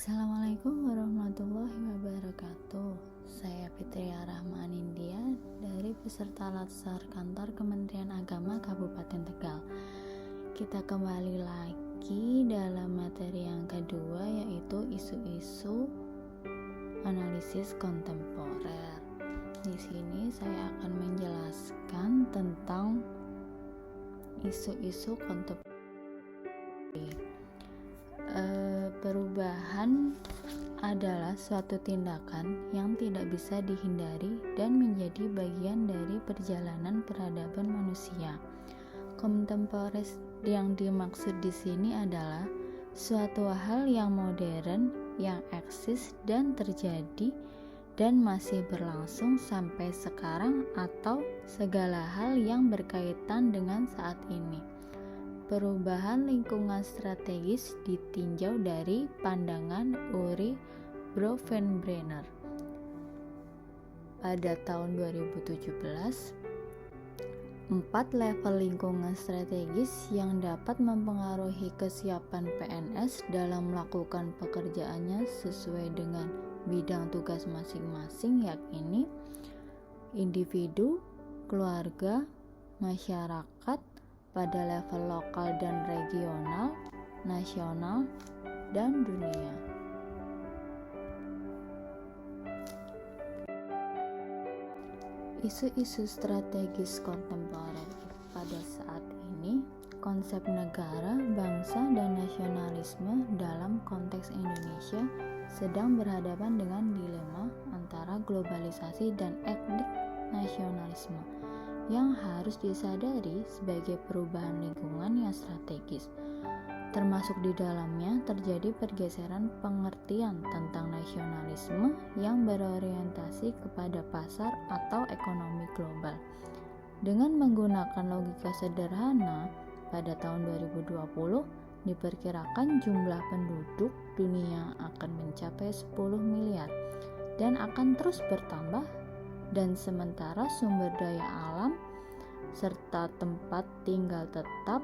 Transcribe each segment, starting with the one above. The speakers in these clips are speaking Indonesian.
Assalamualaikum warahmatullahi wabarakatuh. Saya Fitria Rahman India dari peserta Latsar Kantor Kementerian Agama Kabupaten Tegal. Kita kembali lagi dalam materi yang kedua, yaitu isu-isu analisis kontemporer. Di sini saya akan menjelaskan tentang isu-isu kontemporer. Perubahan adalah suatu tindakan yang tidak bisa dihindari dan menjadi bagian dari perjalanan peradaban manusia. Kontemporer yang dimaksud di sini adalah suatu hal yang modern yang eksis dan terjadi dan masih berlangsung sampai sekarang, atau segala hal yang berkaitan dengan saat ini. Perubahan lingkungan strategis ditinjau dari pandangan Uri Bronfenbrenner. Pada tahun 2017, 4 level lingkungan strategis yang dapat mempengaruhi kesiapan PNS dalam melakukan pekerjaannya sesuai dengan bidang tugas masing-masing, yakni individu, keluarga, masyarakat, pada level lokal dan regional, nasional, dan dunia. Isu-isu strategis kontemporer pada saat ini, konsep negara, bangsa, dan nasionalisme dalam konteks Indonesia sedang berhadapan dengan dilema antara globalisasi dan etnik nasionalisme yang harus disadari sebagai perubahan lingkungan yang strategis. Termasuk di dalamnya terjadi pergeseran pengertian tentang nasionalisme yang berorientasi kepada pasar atau ekonomi global. Dengan menggunakan logika sederhana, pada tahun 2020 diperkirakan jumlah penduduk dunia akan mencapai 10 miliar dan akan terus bertambah, dan sementara sumber daya alam serta tempat tinggal tetap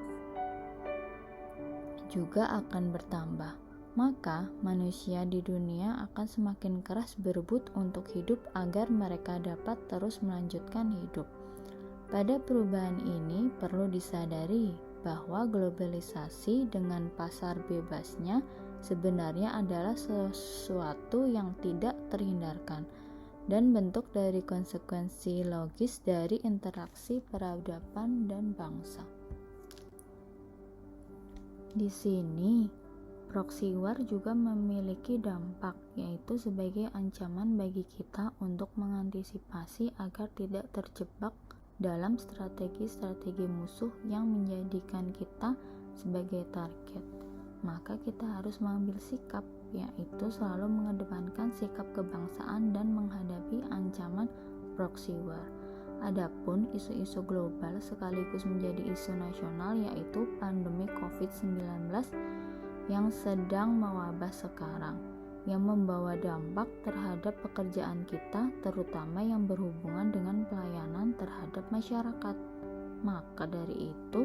juga akan bertambah. Maka manusia di dunia akan semakin keras berebut untuk hidup agar mereka dapat terus melanjutkan hidup. Pada perubahan ini perlu disadari bahwa globalisasi dengan pasar bebasnya sebenarnya adalah sesuatu yang tidak terhindarkan dan bentuk dari konsekuensi logis dari interaksi peradaban dan bangsa. Di sini, proxy war juga memiliki dampak, yaitu sebagai ancaman bagi kita untuk mengantisipasi agar tidak terjebak dalam strategi-strategi musuh yang menjadikan kita sebagai target. Maka kita harus mengambil sikap, yaitu selalu mengedepankan sikap kebangsaan dan menghadapi ancaman proxy war. Adapun isu-isu global sekaligus menjadi isu nasional, yaitu pandemi COVID-19 yang sedang mewabah sekarang, yang membawa dampak terhadap pekerjaan kita, terutama yang berhubungan dengan pelayanan terhadap masyarakat. Maka dari itu,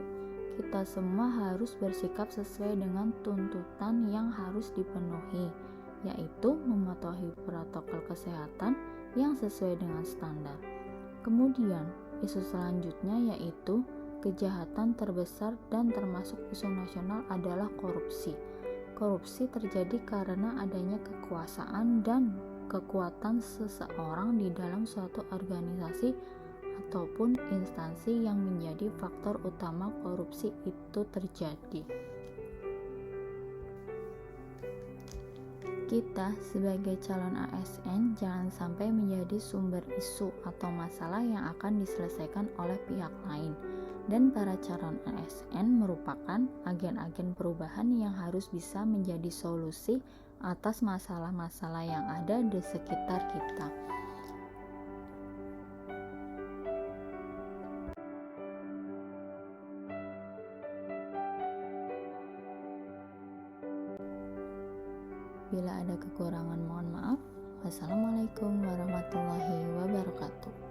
kita semua harus bersikap sesuai dengan tuntutan yang harus dipenuhi, yaitu mematuhi protokol kesehatan yang sesuai dengan standar. Kemudian, isu selanjutnya yaitu kejahatan terbesar dan termasuk isu nasional adalah korupsi. Korupsi terjadi karena adanya kekuasaan dan kekuatan seseorang di dalam suatu organisasi ataupun instansi yang menjadi faktor utama korupsi itu terjadi. Kita sebagai calon ASN jangan sampai menjadi sumber isu atau masalah yang akan diselesaikan oleh pihak lain, dan para calon ASN merupakan agen-agen perubahan yang harus bisa menjadi solusi atas masalah-masalah yang ada di sekitar kita. Bila ada kekurangan, mohon maaf. Wassalamualaikum warahmatullahi wabarakatuh.